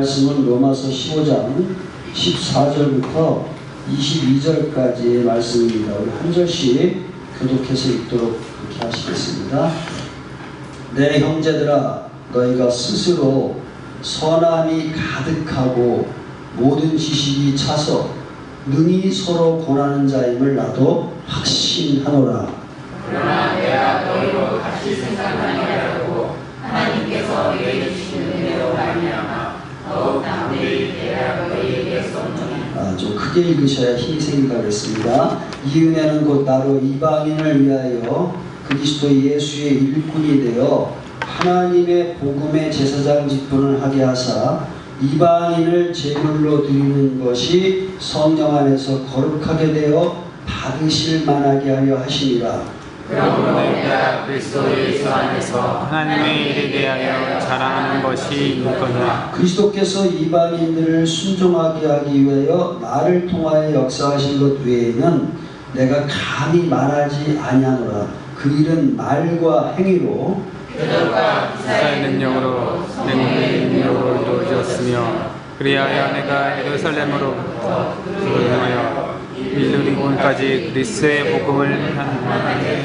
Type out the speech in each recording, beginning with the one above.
말씀은 로마서 15장 14절부터 22절까지의 말씀입니다. 우리 한 절씩 교독해서 읽도록 그렇게 하시겠습니다. 내 형제들아, 너희가 스스로 선함이 가득하고 모든 지식이 차서 능히 서로 권하는 자임을 나도 확신하노라. 그러나 내가 너희로 같이 생각하니 하라고 하나님께서 너희에게 주신 은혜로 말미암아 더욱 담대히 내가 너희에게 썼노니. 좀 크게 읽으셔야 힘이 생긴다고 했습니다. 이 은혜는 곧 나로 이방인을 위하여 그리스도 예수의 일꾼이 되어 하나님의 복음의 제사장 직분을 하게 하사 이방인을 제물로 드리는 것이 성령 안에서 거룩하게 되어 받으실 만하게 하려 하시니라. 그러므로 내가 그리스도 예수 안에서 하나님의 일에 대하여 자랑하는 것이 있거니와 그리스도께서 이방인들을 순종하게 하기 위하여 나를 통하여 역사하신 것 외에는 내가 감히 말하지 아니하노라. 그 일은 말과 행위로 그들과 기사의 능력으로 능력의 능력으로 이루어졌으며 그리하여 내가 예루살렘으로부터 그를 향하여 일루리온까지 그리스도의 복음을 하나님께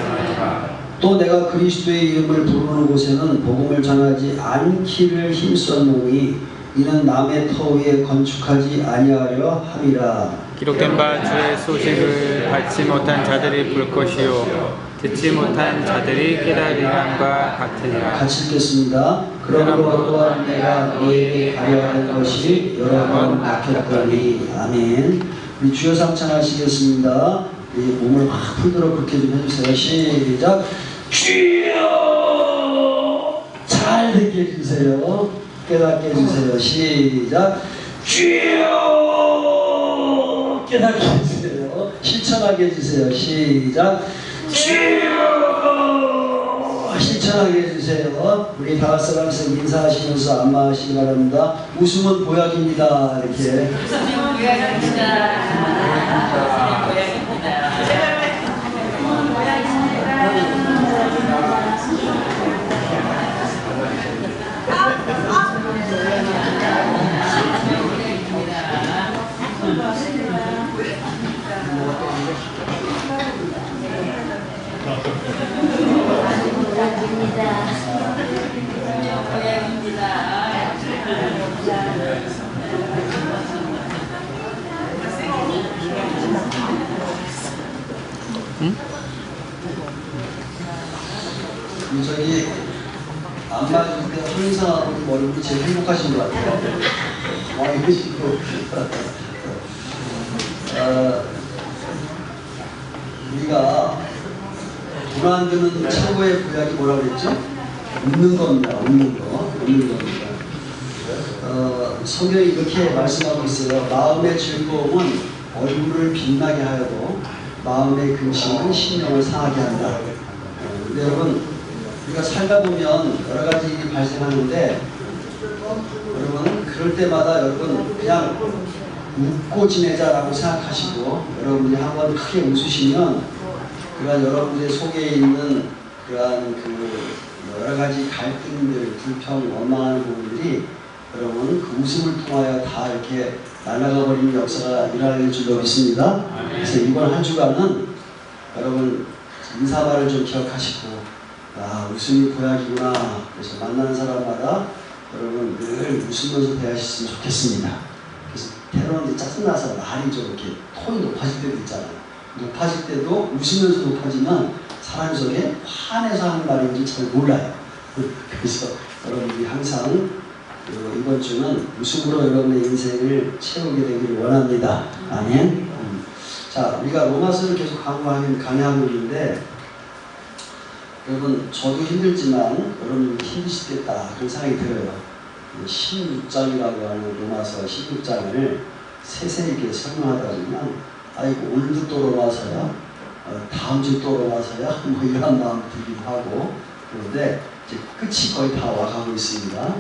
또 내가 그리스도의 이름을 부르는 곳에는 복음을 전하지 않기를 힘썼노니 이는 남의 터 위에 건축하지 아니하려 함이라. 기록된 바 주의 소식을 받지 못한 자들이 볼 것이요 듣지 못한 자들이 깨달으리함과 같으니라. 같이 읽겠습니다. 그러므로 또한 내가 너희에게 가려 하는 것이 여러 번 막혔더니. 아멘. 우리 주여 상찬하시겠습니다. 이 몸을 확 풀도록 그렇게 좀 해주세요. 시작. 주여 잘 듣게 해주세요. 깨닫게 해주세요. 시작. 주여 깨닫게 해주세요. 실천하게 해주세요. 시작. 주여 실천하게 해주세요. 우리 다 같이 인사하시면서 안마하시기 바랍니다. 웃음은 보약입니다. 이렇게. 웃음은 보약입니다. 저기 안 맞을 때 항상 우리 머리가 제일 행복하신 것 같아요. 이러시고 우리가 돈 안 드는 최고의 보약이 뭐라고 그랬죠? 웃는 겁니다. 웃는 겁니다. 성경이 이렇게 말씀하고 있어요. 마음의 즐거움은 얼굴을 빛나게 하여도 마음의 근심은 심령을 상하게 한다. 근데 여러분, 우리가 살다 보면 여러 가지 일이 발생하는데 여러분 그럴 때마다 여러분 그냥 웃고 지내자라고 생각하시고 여러분이 한번 크게 웃으시면 그러한 여러분의 속에 있는 그러한 그 여러 가지 갈등들, 불평, 원망하는 부분들이 여러분 그 웃음을 통하여 다 이렇게 날아가 버리는 역사가 일어날 줄로 믿습니다. 그래서 이번 한 주간은 여러분 인사말을 좀 기억하시고 웃음이 보약이구나. 그래서 만나는 사람마다 여러분 늘 웃으면서 대하셨으면 좋겠습니다. 그래서 때로는 짜증나서 말이 좀 이렇게 톤이 높아질 때도 있잖아요. 높아질 때도 웃으면서 높아지면 사람 속에 화내서 하는 말인지 잘 몰라요. 그래서 여러분들이 항상 이번 주는 웃음으로 여러분의 인생을 채우게 되기를 원합니다. 아멘. 자, 우리가 로마서를 계속 강의하고 있는데 여러분 저도 힘들지만 여러분 힘드시겠다 그런 생각이 들어요. 16장이라고 하는 로마서 16장을 세세하게 설명하다 보면 아이고 오늘도 또 로마서야? 다음 주 또 로마서야? 뭐 이런 마음 들기도 하고 그런데 이제 끝이 거의 다 와가고 있습니다.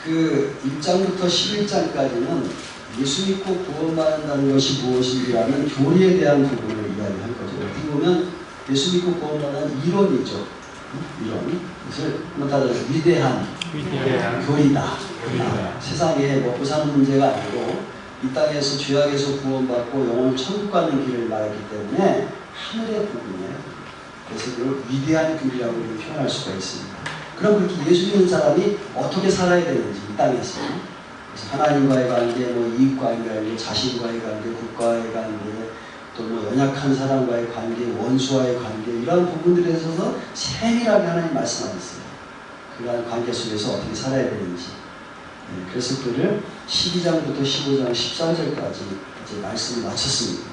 그 1장부터 11장까지는 예수 믿고 구원받는다는 것이 무엇인지라는 교리에 대한 부분을 이야기할 거죠. 어떻게 보면 예수 믿고 구원받는 이론이죠. 이론. 그래서 한번 따라서 위대한 위대한 교리다. 세상에 먹고 사는 문제가 아니고 이 땅에서 죄악에서 구원받고 영원 천국 가는 길을 말했기 때문에 하늘의 복음이에요. 그래서 그걸 위대한 교리라고 표현할 수가 있습니다. 그럼 그렇게 예수 믿는 사람이 어떻게 살아야 되는지 이 땅에서, 그래서 하나님과의 관계, 뭐 이웃과의 관계, 자신과의 관계, 국가와의 관계, 또 뭐 연약한 사람과의 관계, 원수와의 관계, 이러한 부분들에 있어서 세밀하게 하나님 말씀하셨어요. 그러한 관계 속에서 어떻게 살아야 되는지. 그래서 그를 12장부터 15장 13절까지 이제 말씀을 마쳤습니다.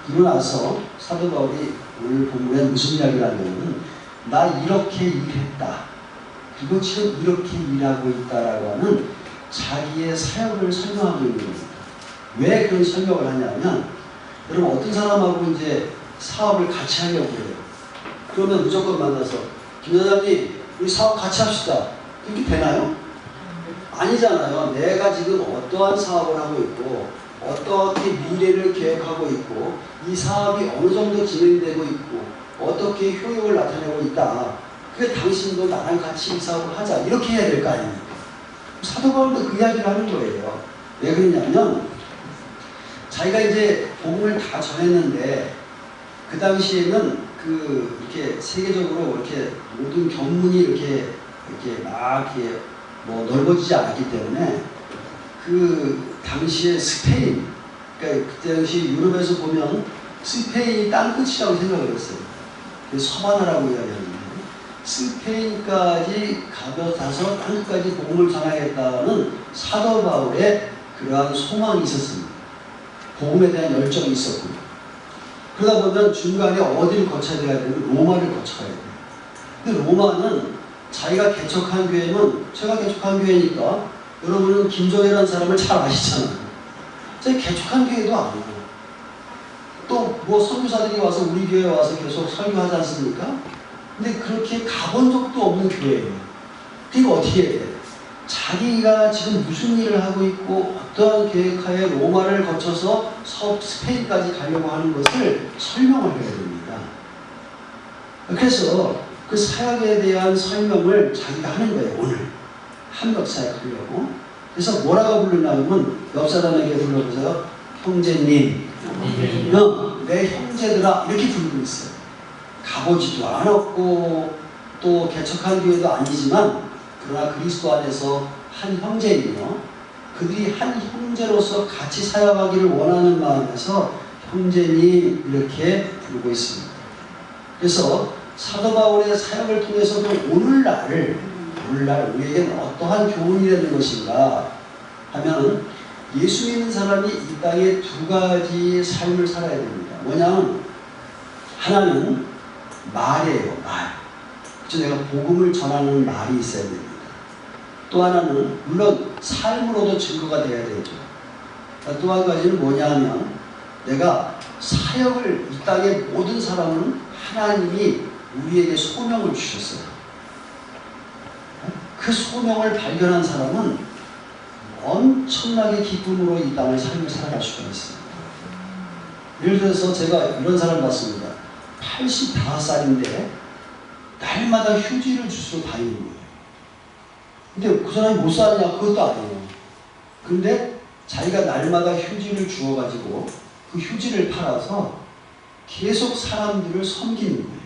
그러고 나서 사도 바울이 오늘 본문에 무슨 이야기를 하냐면, 나 이렇게 일했다, 그리고 지금 이렇게 일하고 있다라고 하는 자기의 사역을 설명하고 있는 겁니다. 왜 그런 설명을 하냐면, 여러분 어떤 사람하고 이제 사업을 같이 하려고 해요. 그러면 무조건 만나서 김 사장님 우리 사업 같이 합시다, 이렇게 되나요? 아니잖아요. 내가 지금 어떠한 사업을 하고 있고 어떻게 미래를 계획하고 있고 이 사업이 어느 정도 진행되고 있고 어떻게 효용을 나타내고 있다, 그게 당신도 나랑 같이 이 사업을 하자, 이렇게 해야 될 거 아닙니까? 사도 바울도 그 이야기를 하는 거예요. 왜 그러냐면, 자기가 이제 복음을 다 전했는데 그 당시에는 이렇게 세계적으로 이렇게 모든 견문이 이렇게 막 이렇게 뭐 넓어지지 않았기 때문에 그 당시에 스페인, 그러니까 그때 당시 유럽에서 보면 스페인이 땅끝이라고 생각을 했어요. 그래서 서바나라고 이야기하는데, 스페인까지 가서 땅끝까지 복음을 전하겠다는 사도 바울의 그러한 소망이 있었습니다. 복음에 대한 열정이 있었고, 그러다 보면 중간에 어디를 거쳐야 되냐면 로마를 거쳐야 돼요. 근데 로마는 자기가 개척한 교회는, 제가 개척한 교회니까 여러분은 김정혜라는 사람을 잘 아시잖아요. 제가 개척한 교회도 아니고, 또 뭐 선교사들이 와서 우리 교회에 와서 계속 설교하지 않습니까? 근데 그렇게 가본 적도 없는 교회예요. 그러니까 어떻게 해야 돼요? 자기가 지금 무슨 일을 하고 있고 어떠한 계획하에 로마를 거쳐서 스페인까지 가려고 하는 것을 설명을 해야 됩니다. 그래서 그 사역에 대한 설명을 자기가 하는 거예요. 오늘 한국 사역하려고. 그래서 뭐라고 부르냐면, 옆 사람에게 불러보세요. 형제님, 내 형제들아, 이렇게 부르고 있어요. 가보지도 않았고 또 개척한 교회도 아니지만, 그러나 그리스도 안에서 한 형제이며 그들이 한 형제로서 같이 사역하기를 원하는 마음에서 형제님 이렇게 부르고 있습니다. 그래서 사도 바울의 사역을 통해서도 오늘날 우리에게는 어떠한 교훈이 되는 것인가 하면, 예수 믿는 사람이 이 땅에 두 가지 삶을 살아야 됩니다. 뭐냐면, 하나는 말이에요. 말. 그래서 내가 복음을 전하는 말이 있어야 됩니다. 또 하나는 물론 삶으로도 증거가 돼야 되죠. 또 한 가지는 뭐냐 하면, 내가 사역을, 이 땅의 모든 사람은 하나님이 우리에게 소명을 주셨어요. 그 소명을 발견한 사람은 엄청나게 기쁨으로 이 땅의 삶을 살아갈 수가 있습니다. 예를 들어서 제가 이런 사람 봤습니다. 85살인데 날마다 휴지를 주스러 다니는 거예요. 근데 그 사람이 못 사냐? 그것도 아니에요. 근데 자기가 날마다 휴지를 주어가지고 그 휴지를 팔아서 계속 사람들을 섬기는 거예요.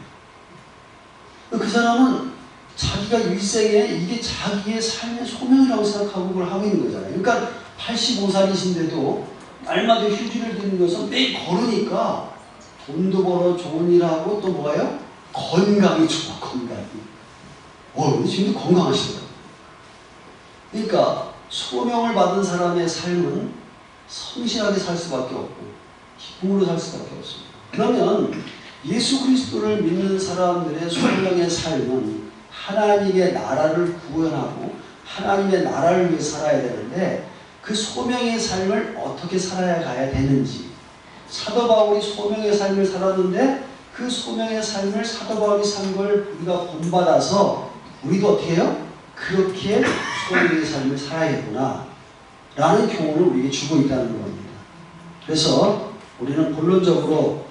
그 사람은 자기가 일생에 이게 자기의 삶의 소명이라고 생각하고 그걸 하고 있는 거잖아요. 그러니까 85살이신데도 날마다 휴지를 드는 것은 매일 걸으니까 돈도 벌어, 좋은 일 하고, 또 뭐예요? 건강이 좋아, 건강이. 지금도 건강하시더라고요. 그러니까 소명을 받은 사람의 삶은 성실하게 살 수밖에 없고 기쁨으로 살 수밖에 없습니다. 그러면 예수 그리스도를 믿는 사람들의 소명의 삶은 하나님의 나라를 구현하고 하나님의 나라를 위해 살아야 되는데, 그 소명의 삶을 어떻게 살아야 가야 되는지, 사도 바울이 소명의 삶을 살았는데 그 소명의 삶을 사도 바울이 산 걸 우리가 본받아서 우리도 어떻게 해요? 그렇게 소명의 삶을 살아야겠구나 라는 교훈을 우리에게 주고 있다는 겁니다. 그래서 우리는 본론적으로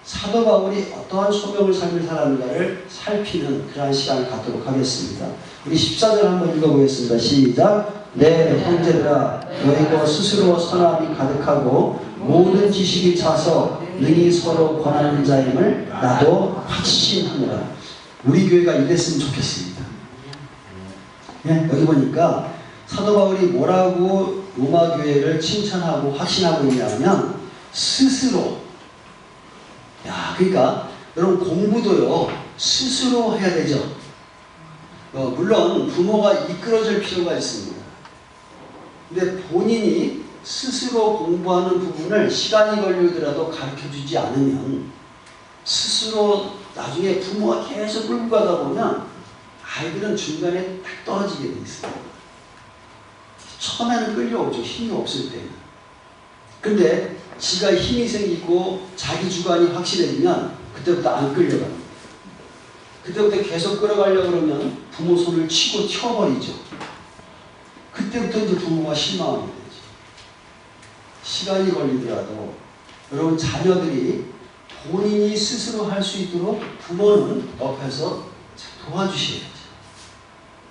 사도 바울이 어떠한 소명을 삶을 살았는가를 살피는 그러한 시간을 갖도록 하겠습니다. 우리 14절 한번 읽어보겠습니다. 시작. 내 형제들아 너희도 스스로 선함이 가득하고 모든 지식이 차서 능히 서로 권하는 자임을 나도 확신하노라. 우리 교회가 이랬으면 좋겠습니다. 예? 여기 보니까 사도 바울이 뭐라고 로마 교회를 칭찬하고 확신하고 있냐면 스스로. 야, 그러니까 여러분 공부도요 스스로 해야 되죠. 물론 부모가 이끌어줄 필요가 있습니다. 근데 본인이 스스로 공부하는 부분을 시간이 걸리더라도 가르쳐주지 않으면 스스로 나중에 부모가 계속 끌고 가다 보면 아이들은 중간에 딱 떨어지게 돼 있어요. 처음에는 끌려오죠. 힘이 없을 때는. 근데 지가 힘이 생기고 자기 주관이 확실해지면 그때부터 안 끌려갑니다. 그때부터 계속 끌어가려고 그러면 부모 손을 치고 튀어버리죠. 그때부터 이제 부모가 실망하게 되죠. 시간이 걸리더라도 여러분 자녀들이 본인이 스스로 할 수 있도록 부모는 옆에서 도와주셔야죠.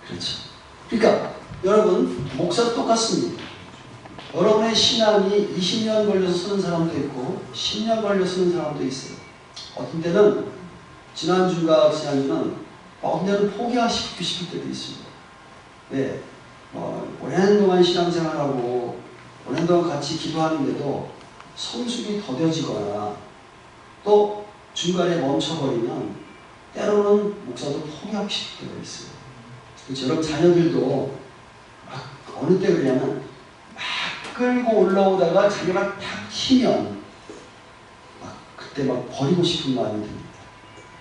그렇죠. 그러니까 여러분 목사 똑같습니다. 여러분의 신앙이 20년 걸려서 쓰는 사람도 있고 10년 걸려서 쓰는 사람도 있어요. 어떤 때는 지난주가 지난주는 어떤 때는 포기하고 싶을 때도 있습니다. 네. 오랜 동안 신앙생활하고 오랜 동안 같이 기도하는데도 성숙이 더뎌지거나 또 중간에 멈춰버리면 때로는 목사도 포기하고 싶을 때가 있어요. 그렇죠? 여러분 자녀들도 막 어느 때 그러냐면 막 끌고 올라오다가 자기가 탁 튀면 막 그때 막 버리고 싶은 마음이 듭니다.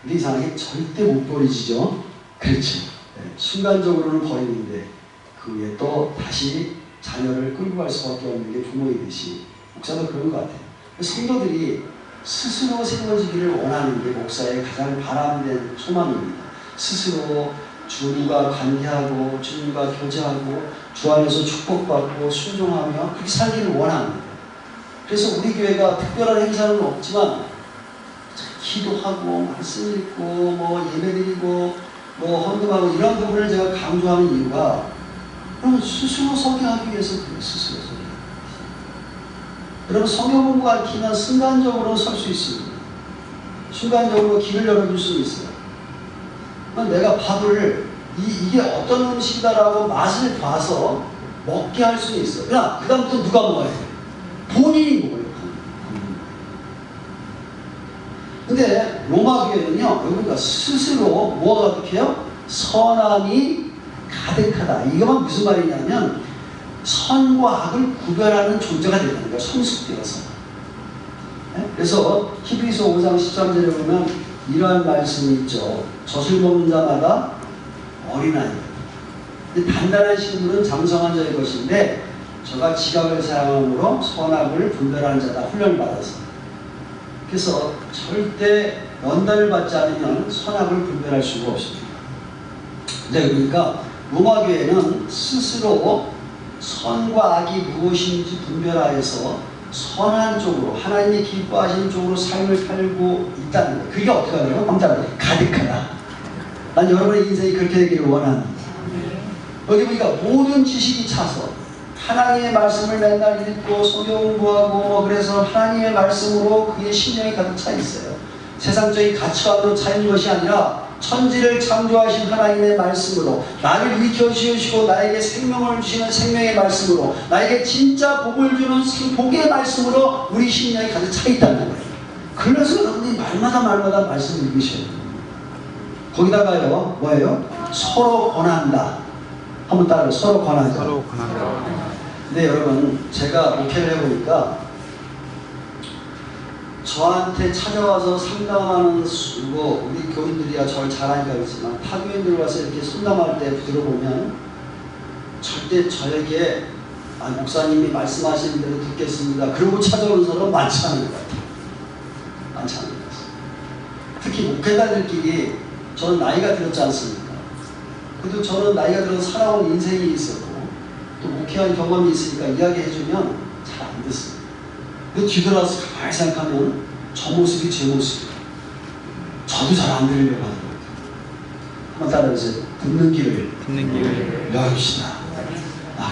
근데 이상하게 절대 못 버리지죠. 그렇죠. 네. 순간적으로는 버리는데 그 후에 또 다시 자녀를 끌고 갈 수밖에 없는 게 부모이듯이 목사도 그런 것 같아요. 성도들이 스스로 세워지기를 원하는 게 목사의 가장 바람된 소망입니다. 스스로 주님과 관계하고 주님과 교제하고 주 안에서 축복받고 순종하며 그렇게 살기를 원합니다. 그래서 우리 교회가 특별한 행사는 없지만 기도하고 말씀 읽고 뭐 예배드리고 뭐 헌금하고 이런 부분을 제가 강조하는 이유가 여러분 스스로 서게 하기 위해서 그래요. 스스로 서게. 여러분 성경 공부 안 키면 순간적으로 설 수 있습니다. 순간적으로 길을 열어줄 수 있어요. 내가 밥을 이게 어떤 음식이다라고 맛을 봐서 먹게 할 수는 있어요. 그러나 그 다음부터 누가 먹어야 돼요? 본인이 먹어요. 근데 로마 교회는요, 여러분과 스스로 뭐가 가득해요? 선함이 가득하다. 이거만 무슨 말이냐면 선과 악을 구별하는 존재가 되는 거예요. 성숙되어서. 네? 그래서 히브리서 5장 13절에 보면 이러한 말씀이 있죠. 젖을 먹는 자마다 어린아이다. 단단한 식물은 장성한 자의 것인데 저가 지각을 사용함으로 선악을 분별하는 자다. 훈련을 받아서. 그래서 절대 연단을 받지 않으면 선악을 분별할 수가 없습니다. 근데 그러니까 로마 교회는 스스로 선과 악이 무엇인지 분별하여서 선한 쪽으로 하나님이 기뻐하시는 쪽으로 삶을 살고 있다는 거예요. 그게 어떻게 하냐면 황자로 가득하다. 난 여러분의 인생이 그렇게 되기를 원합니다. 여기 보니까 모든 지식이 차서 하나님의 말씀을 맨날 읽고 성경 공부하고 그래서 하나님의 말씀으로 그의 심령이 가득 차 있어요. 세상적인 가치관으로 차 있는 것이 아니라 천지를 창조하신 하나님의 말씀으로 나를 일으켜 주시고 나에게 생명을 주시는 생명의 말씀으로 나에게 진짜 복을 주는 복의 말씀으로 우리 심령이 가득 차 있다는 거예요. 그래서 여러분이 말마다 말씀을 읽으셔야 돼요. 거기다가요 뭐예요? 서로 권한다. 한번 따라해요. 서로 권하자. 서로 권한다. 네, 여러분 제가 목회를 해보니까 저한테 찾아와서 상담하는 우리 교인들이야 저를 잘 아니까 그렇지만 타교인들 와서 이렇게 상담할 때 들어보면 절대 저에게 목사님이 말씀하시는 대로 듣겠습니다. 그러고 찾아오는 사람은 많지 않은 것 같아요. 많지 않은 것 같아요. 특히 목회자들끼리 저는 나이가 들었지 않습니까? 그래도 저는 나이가 들어서 살아온 인생이 있었고 또 목회한 경험이 있으니까 이야기해주면 잘 안 듣습니다. 그 뒤돌아서 가만히 생각하면 저 모습이 제 모습이에요. 저도 잘 안 들으려고 하는 거예요. 한번 따라해보세요. 듣는 길을 열읍시다.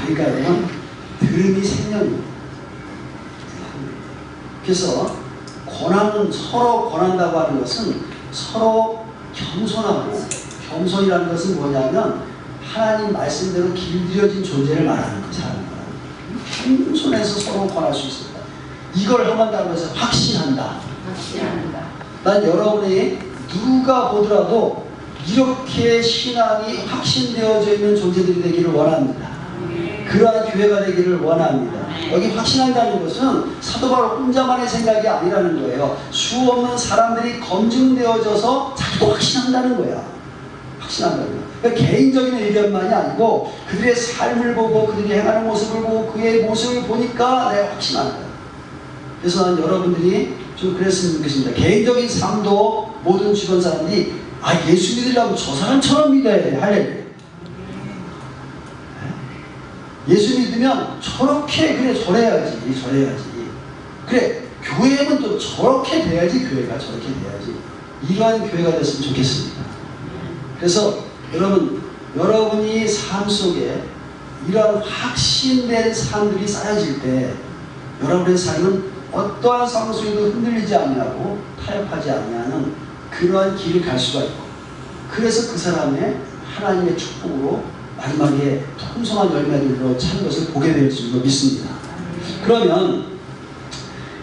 그러니까 여러분, 들음이 생명입니다. 그래서 서로 권한다고 하는 것은 서로 겸손하고, 겸손이라는 것은 뭐냐면 하나님 말씀대로 길들여진 존재를 말하는 거예요. 사람은 겸손해서 서로 권할 수 있습니다. 이걸 한번 따르면서 확신한다. 난 여러분이 누가 보더라도 이렇게 신앙이 확신되어져 있는 존재들이 되기를 원합니다. 그러한 교회가 되기를 원합니다. 여기 확신한다는 것은 사도 바울 혼자만의 생각이 아니라는 거예요. 수없는 사람들이 검증되어져서 자기도 확신한다는 거야. 확신한다는 거야. 그러니까 개인적인 의견만이 아니고 그들의 삶을 보고 그들이 행하는 모습을 보고 그의 모습을 보니까 내가 확신하는 거야. 그래서 난 여러분들이 좀 그랬으면 좋겠습니다. 개인적인 삶도 모든 주변 사람들이 예수 믿으려면 저 사람처럼 믿어야 돼. 할렐루야. 예수 믿으면 저렇게, 그래, 저래야지. 그래, 교회는 또 저렇게 돼야지, 교회가 저렇게 돼야지. 이러한 교회가 됐으면 좋겠습니다. 그래서 여러분이 삶 속에 이러한 확신된 삶들이 쌓여질 때 여러분의 삶은 어떠한 상황 속에도 흔들리지 아니하고 타협하지 아니하는 그러한 길을 갈 수가 있고, 그래서 그 사람의 하나님의 축복으로 마지막에 풍성한 열매들로 찬 것을 보게 될 줄로 믿습니다. 그러면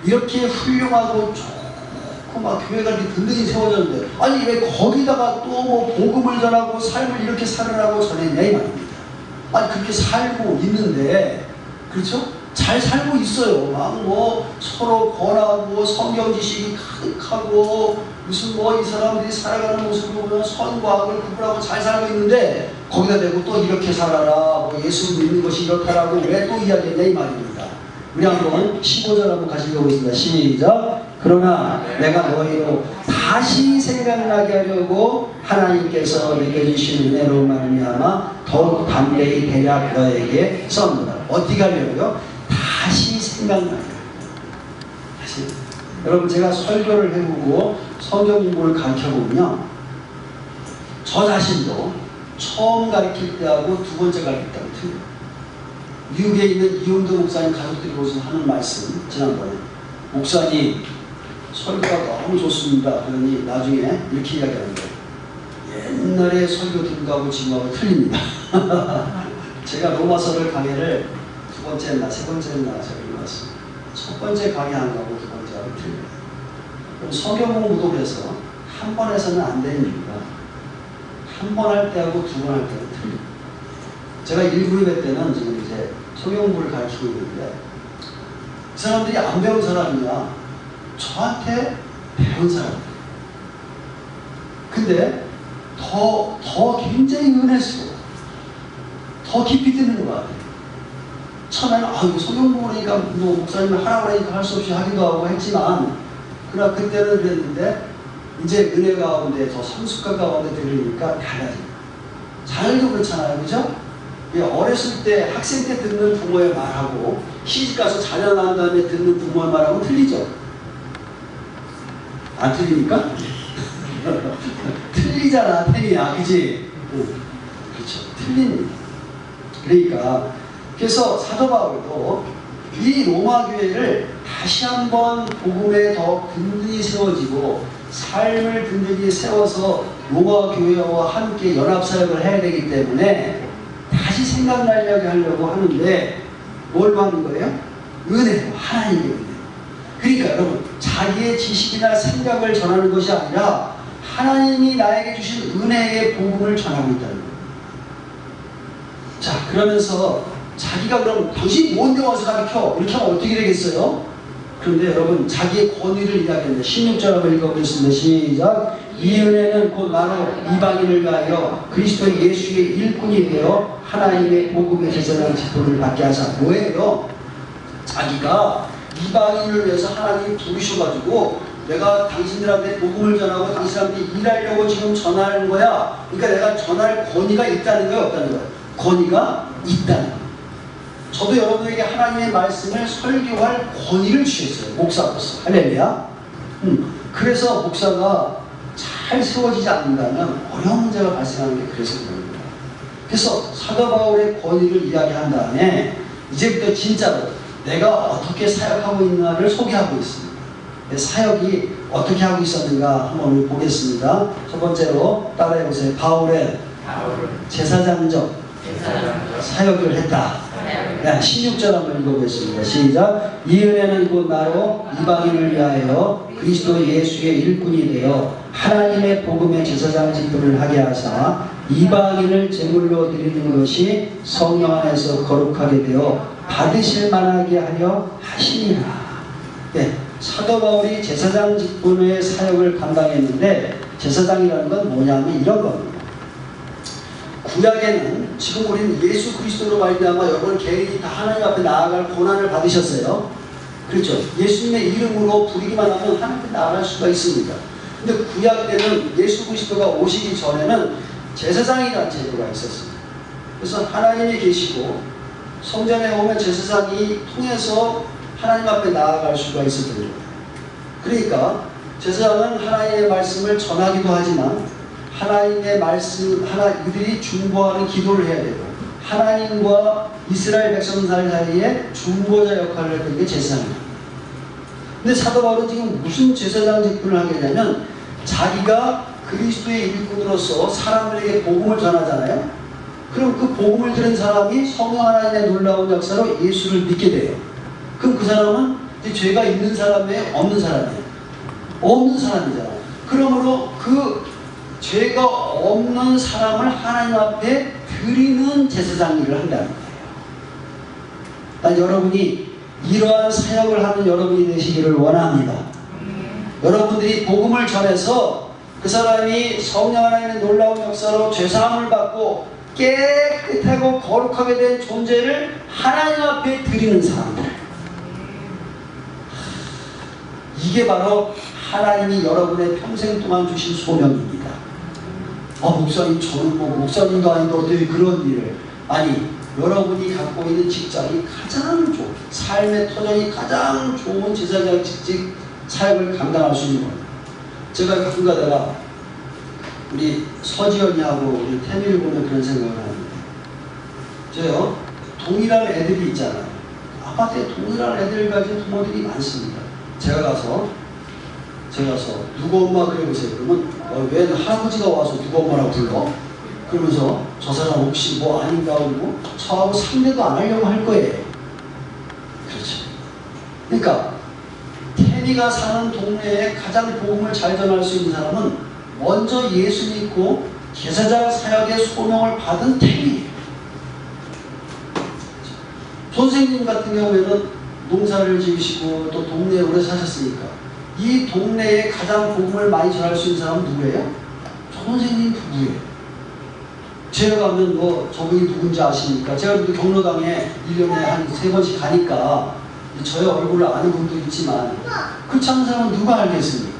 이렇게 훌륭하고 좋고 막 교회가 이렇게 든든히 세워졌는데 왜 거기다가 또 뭐 복음을 전하고 삶을 이렇게 살으라고 전했냐 이 말입니다. 그렇게 살고 있는데, 그렇죠? 잘 살고 있어요. 막 뭐 서로 권하고 성경 지식이 가득하고 무슨 뭐 이 사람들이 살아가는 모습을 보면 선과 악을 구분하고 잘 살고 있는데 거기다 대고 또 이렇게 살아라, 뭐 예수 믿는 것이 이렇다라고 왜 또 이야기했냐 이 말입니다. 우리 한번 15절 한번 같이 읽어보겠습니다. 시작. 그러나 내가 너희로 다시 생각나게 하려고 하나님께서 내게 주신 은혜로 말미암아 더욱 담대히 대략 너에게 썼노라. 어떻게 하려고요? 다시 생각나게. 다시. 여러분, 제가 설교를 해보고 성경 공부를 가르쳐보면요, 저 자신도 처음 가르칠 때하고 두 번째 가르칠 때하고 틀려요. 미국에 있는 이용도 목사님 가족들이 오셔서 하는 말씀, 지난번에 목사님 설교가 너무 좋습니다. 그러니 나중에 이렇게 이야기하는 거예요. 옛날에 설교 듣는 거하고 지금하고 틀립니다. 제가 로마서를 강의를 두 번째 날, 세 번째 날 제가 읽었습니다. 첫 번째 강의한 거하고 두 번째하고 틀려요. 그럼 성경 공부도 그래서 한 번 해서는 안 되는 이유가 한 번 할 때하고 두 번 할 때는 틀려요. 제가 1그룹 때는 지금 이제 성경 공부를 가르치고 있는데 그 사람들이 안 배운 사람이냐? 저한테 배운 사람들. 근데 더 굉장히 은혜스러워. 더 깊이 듣는 것 같아요. 처음에는 이거 성경 공부니까 뭐 목사님이 하라고 하니까 할 수 없이 하기도 하고 했지만, 그러나 그때는 그랬는데 이제 은혜 가운데 더 성숙한 가운데 들으니까 달라져요. 자녀도 그렇잖아요, 그죠? 어렸을 때 학생 때 듣는 부모의 말하고 시집가서 자녀 낳은 다음에 듣는 부모의 말하고 틀리죠? 안 틀리니까? 틀리잖아, 틀리야, 그지? 그렇죠, 틀립니다. 그러니까 그래서 사도 바울도 이 로마 교회를 다시 한번 복음에 더 든든히 세워지고 삶을 든든히 세워서 로마 교회와 함께 연합사역을 해야 되기 때문에 다시 생각나려고 하려고 하는데 뭘 받는 거예요? 은혜로, 하나님의 은혜. 그러니까 여러분, 자기의 지식이나 생각을 전하는 것이 아니라 하나님이 나에게 주신 은혜의 복음을 전하고 있다는 거예요. 자, 그러면서 자기가 그럼 당신 뭔데 와서 가르쳐? 이렇게 하면 어떻게 되겠어요? 그런데 여러분, 자기의 권위를 이야기합니다. 16절 한번 읽어보겠습니다. 시작. 이 은혜는 곧 바로 이방인을 위하여 그리스도 예수의 일꾼이 되어 하나님의 복음의 제사장 직분을 받게 하사. 뭐예요? 자기가 이방인을 위해서 하나님이 부르셔가지고 내가 당신들한테 복음을 전하고 당신한테 일하려고 지금 전하는 거야. 그러니까 내가 전할 권위가 있다는 거야, 없다는 거야? 권위가 있다는 거야. 저도 여러분에게 하나님의 말씀을 설교할 권위를 주셨어요. 목사로서. 할렐루야. 그래서 목사가 잘 세워지지 않는다면 어려운 문제가 발생하는 게 그래서 그런 거예요. 그래서 사도 바울의 권위를 이야기한 다음에 이제부터 진짜로 내가 어떻게 사역하고 있는가를 소개하고 있습니다. 사역이 어떻게 하고 있었는가 한번 보겠습니다. 첫 번째로 따라해보세요. 바울의 제사장적 사역을 했다. 네, 16절 한번 읽어보겠습니다. 시작. 이 은혜는 곧 나로 이방인을 위하여 그리스도 예수의 일꾼이 되어 하나님의 복음의 제사장 직분을 하게 하사 이방인을 제물로 드리는 것이 성령 안에서 거룩하게 되어 받으실 만하게 하려 하시니라. 네, 사도 바울이 제사장 직분의 사역을 감당했는데 제사장이라는 건 뭐냐면 이런 겁니다. 구약에는 지금 우리는 예수 그리스도로 말미암아 여러분 개인이 다 하나님 앞에 나아갈 고난을 받으셨어요. 그렇죠. 예수님의 이름으로 부르기만 하면 하나님 앞에 나아갈 수가 있습니다. 근데 구약 때는 예수 그리스도가 오시기 전에는 제사장이라는 제도가 있었습니다. 그래서 하나님이 계시고 성전에 오면 제사장이 통해서 하나님 앞에 나아갈 수가 있었던 거예요. 그러니까 제사장은 하나님의 말씀을 전하기도 하지만 하나님의 말씀, 이들이 중보하는 기도를 해야 되고 하나님과 이스라엘 백성 사이에 중보자 역할을 했던 게 제사장입니다. 근데 사도 바울은 지금 무슨 제사장 직분을 하게 되냐면 자기가 그리스도의 일꾼으로서 사람들에게 복음을 전하잖아요. 그럼 그 복음을 들은 사람이 성령 하나님의 놀라운 역사로 예수를 믿게 돼요. 그럼 그 사람은 이제 죄가 있는 사람이에요? 없는 사람이에요? 없는 사람이잖아요. 그러므로 그 죄가 없는 사람을 하나님 앞에 드리는 제사장 일을 한다는 거예요. 난 여러분이 이러한 사역을 하는 여러분이 되시기를 원합니다. 여러분들이 복음을 전해서 그 사람이 성령 하나님의 놀라운 역사로 죄사함을 받고 깨끗하고 거룩하게 된 존재를 하나님 앞에 드리는 사람들. 이게 바로 하나님이 여러분의 평생 동안 주신 소명입니다. 목사님, 저는 목사님도 아닌데 어떻게 그런 일을. 아니, 여러분이 갖고 있는 직장이 가장 좋은, 삶의 터전이 가장 좋은 제사장 직직 사역을 감당할 수 있는 거예요. 제가 가끔가다가 우리 서지연이하고 우리 태미를 보면 그런 생각을 하는데, 저요, 동일한 애들이 있잖아요. 아파트에 동일한 애들 가진 부모들이 많습니다. 제가 가서 누구 엄마 그래보세요. 그러면 왜 할아버지가 와서 누구 엄마라고 불러? 그러면서 저 사람 혹시 뭐 아닌가 하고 저하고 상대도 안 하려고 할 거예요. 그렇죠. 그러니까 태미가 사는 동네에 가장 복음을 잘 전할 수 있는 사람은 먼저 예수 믿고 제사장 사역의 소명을 받은 태미예요. 선생님 같은 경우에는 농사를 지으시고 또 동네에 오래 사셨으니까 이 동네에 가장 복음을 많이 전할 수 있는 사람은 누구예요? 선생님 부부예요. 제가 가면 저분이 누군지 아십니까? 제가 경로당에 1년에 한 3번씩 가니까 저의 얼굴을 아는 분도 있지만 그렇지 않은 사람은 누가 알겠습니까?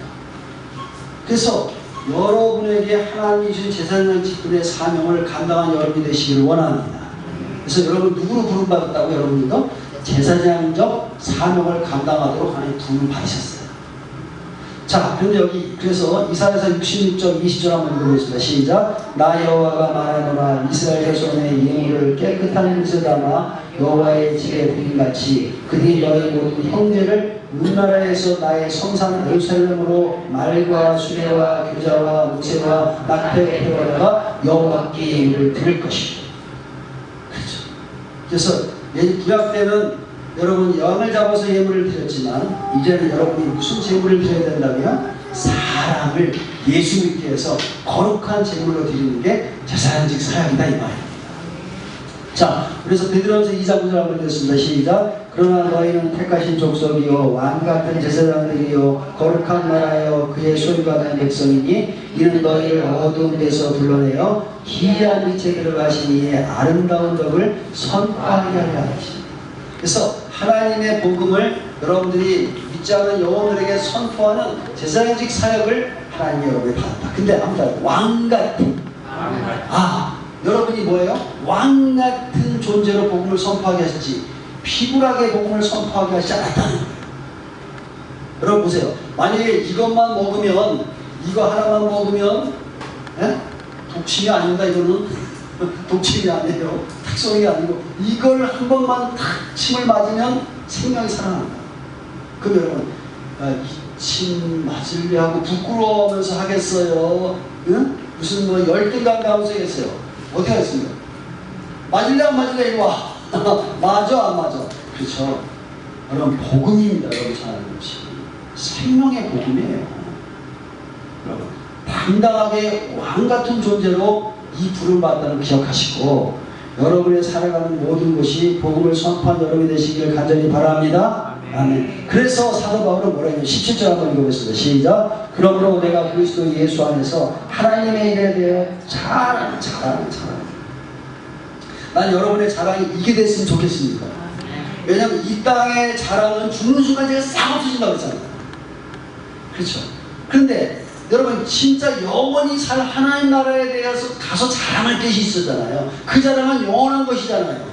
그래서 여러분에게 하나님이 주신 제사장 직분의 사명을 감당한 여러분이 되시기를 원합니다. 그래서 여러분 누구로 부름받았다고 여러분도 제사장적 사명을 감당하도록 하나님 부름을 받으셨어요. 자, 그런데 그래서 이사야서 66장 20절 한번 읽어보겠습니다. 시작. 나 여호와가 말하노라 이스라엘 자손의 예물을 깨끗한 곳에 담아 여호와의 집에 드림같이 그들이 너희 모든 형제를 문나라에서 나의 성산 예루살렘으로 말과 수레와 교자와 무쇠와 낙타에 태워다가 여호와께 예물을 드릴 것이다. 그렇죠. 그래서 구약 때는 여러분 양을 잡아서 예물을 드렸지만 이제는 여러분이 무슨 제물을 드려야 된다면 사람을 예수 믿게 해서 거룩한 제물로 드리는 게 제사장직 사역이다 이 말입니다. 자, 그래서 베드로전서 2장 9절 한번 읽겠습니다. 시작. 그러나 너희는 택하신 족속이요 왕같은 제사장들이요 거룩한 나라여 그의 소유받은 백성이니 이는 너희를 어두운 데서 불러내어 기이한 빛에 들어가시니 아름다운 덕을 선포하게 하려 하시니. 그래서 하나님의 복음을 여러분들이 믿지 않는 영혼들에게 선포하는 제사장직 사역을 하나님이 여러분이 받았다. 근데 아무튼 왕같은 여러분이 뭐예요? 왕같은 존재로 복음을 선포하게 하셨지 피굴하게 복음을 선포하게 하시지 않았다는 거예요. 여러분 보세요. 만약에 이것만 먹으면, 이거 하나만 먹으면 독침이 아닙니다. 이거는 독침이 아니에요. 탁송이 아니고 이걸 한 번만 탁 침을 맞으면 생명이 살아난다. 그럼 여러분 이 침 맞으려 하고 부끄러워하면서 하겠어요? 응? 무슨 뭐 열등감 가면서 하겠어요? 어떻게 하겠습니까? 맞을래 안 맞을래? 이리 와. 맞아 안 맞아? 그렇죠. 여러분 복음입니다. 여러분 잘 아는 것이 생명의 복음이에요. 여러분 당당하게 왕 같은 존재로 이 부름을 받다는 기억하시고 여러분의 살아가는 모든 것이 복음을 선포한 여러분이 되시길 간절히 바랍니다. 아멘. 그래서 사도 바울은 뭐라 했냐면 17절 한번 읽어보겠습니다. 시작. 그러므로 내가 그리스도 예수 안에서 하나님의 일에 대해 자랑. 난 여러분의 자랑이 이게 됐으면 좋겠습니까? 왜냐하면 이 땅의 자랑은 죽는 순간 제가 싹 없어진다고 했잖아요. 그렇죠. 그런데 여러분 진짜 영원히 살 하나님 나라에 대해서 가서 자랑할 것이 있었잖아요. 그 자랑은 영원한 것이잖아요.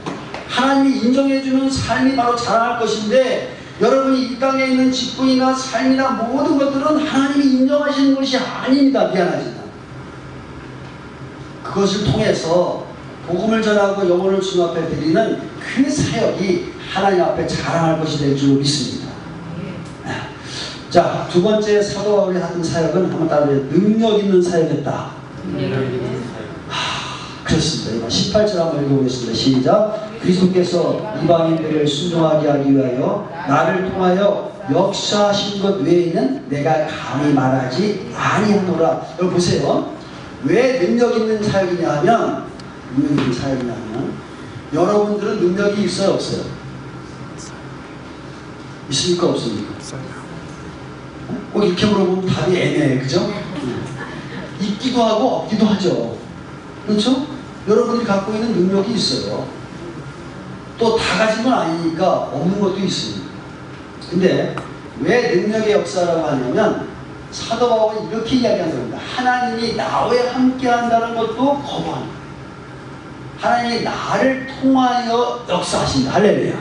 하나님이 인정해주는 삶이 바로 자랑할 것인데 여러분이 이 땅에 있는 직분이나 삶이나 모든 것들은 하나님이 인정하시는 것이 아닙니다. 미안하지만 그것을 통해서 복음을 전하고 영혼을 주님 앞에 드리는 그 사역이 하나님 앞에 자랑할 것이 될 줄 믿습니다. 자, 두 번째 사도 바울이 하던 사역은 한번 따라해요. 능력 있는 사역이었다. 그렇습니다. 18절 한번 읽어보겠습니다. 시작. 그리스도께서 이방인들을 순종하게 하기 위하여 나를 통하여 역사하신 것 외에는 내가 감히 말하지 아니하노라. 여러분 보세요. 왜 능력 있는 사역이냐 하면 여러분들은 능력이 있어요 없어요? 있습니까 없습니까? 꼭 이렇게 물어보면 답이 애매해. 그죠? 있기도 하고 없기도 하죠. 그렇죠? 여러분이 갖고 있는 능력이 있어요. 또 다 가진 건 아니니까 없는 것도 있습니다. 근데 왜 능력의 역사라고 하냐면 사도 바울은 이렇게 이야기하는 겁니다. 하나님이 나와 함께 한다는 것도 거부합니다. 하나님이 나를 통하여 역사하신다. 할렐루야.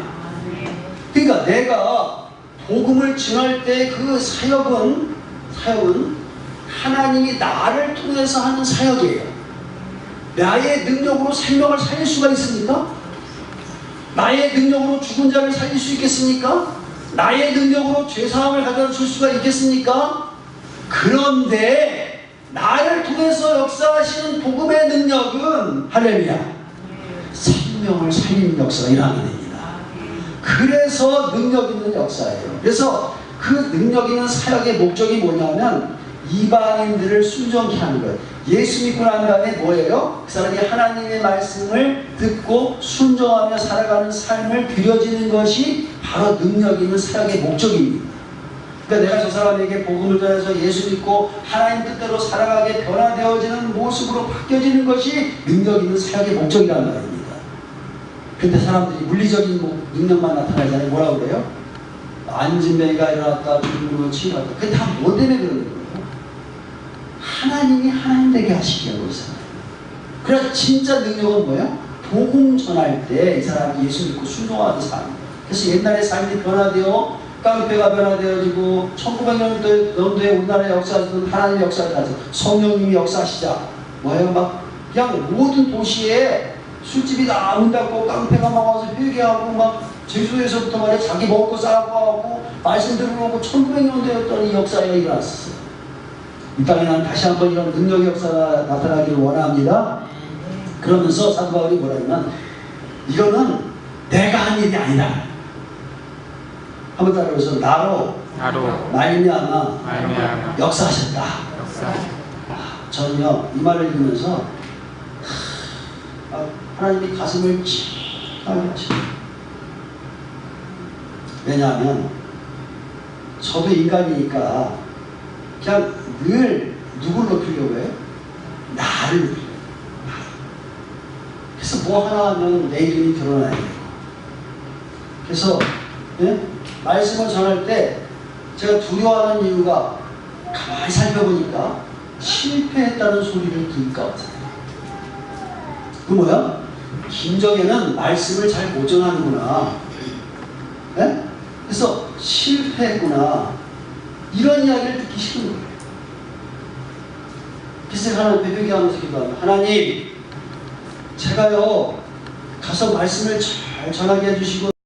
그러니까 내가 복음을 전할 때 그 사역은 하나님이 나를 통해서 하는 사역이에요. 나의 능력으로 생명을 살릴 수가 있습니까? 나의 능력으로 죽은 자를 살릴 수 있겠습니까? 나의 능력으로 죄사함을 가져다 줄 수가 있겠습니까? 그런데 나를 통해서 역사하시는 복음의 능력은 할렐루야 생명을 살리는 역사가 일어나게 됩니다. 그래서 능력 있는 역사예요. 그래서 그 능력 있는 사역의 목적이 뭐냐면 이방인들을 순종케 하는 거예요. 예수 믿고 난 다음에 뭐예요? 그 사람이 하나님의 말씀을 듣고 순종하며 살아가는 삶을 들여지는 것이 바로 능력 있는 사역의 목적입니다. 그러니까 내가 저 사람에게 복음을 전해서 예수 믿고 하나님 뜻대로 살아가게 변화되어지는 모습으로 바뀌어지는 것이 능력 있는 사역의 목적이라는 말입니다. 그런데 사람들이 물리적인 능력만 나타나잖아요. 뭐라고 그래요? 안진뱅이가 일어났다, 죽음으로 치유받다. 그게 다 뭐 때문에 그러는 거예요? 하나님이 하나님 되게 하시게 하고 있어요. 그래서 진짜 능력은 뭐예요? 복음 전할 때 이 사람이 예수 믿고 순종하는 삶. 그래서 옛날의 삶이 변화되어 깡패가 변화되어지고 1900년도에 우리나라의 역사하시던 하나님의 역사를 가서 성령님이 역사하시자 뭐예요? 막 그냥 모든 도시에 술집이 다 문 닫고 깡패가 막 와서 회개하고 막 제주도에서부터 말이야 자기 먹고 싸고 하고 말씀 들으려고 1900년도였던 이 역사가 일어났었어요. 이 땅에 난 다시 한번 이런 능력의 역사가 나타나기를 원합니다. 그러면서 사도 바울이 뭐라냐면 이거는 내가 한 일이 아니다. 한번 따라해서 나로 말미암아 역사하셨다. 저는요 이 말을 읽으면서 하나님이 가슴을 찌하게 하십니다. 왜냐하면 저도 인간이니까 그냥 늘 누굴 높이려고 해요? 나를 높이려고 해요. 그래서 뭐 하나 하면 내 이름이 드러나야 돼요. 그래서 말씀을 전할 때 제가 두려워하는 이유가 가만히 살펴보니까 실패했다는 소리를 들을까 봐. 그 뭐야? 김정혜는 말씀을 잘 못 전하는구나. 그래서 실패했구나. 이런 이야기를 듣기 싫은 거예요. 그래서 하나님 회개하면서 기도하면 하나님 제가요 가서 말씀을 잘 전하게 해주시고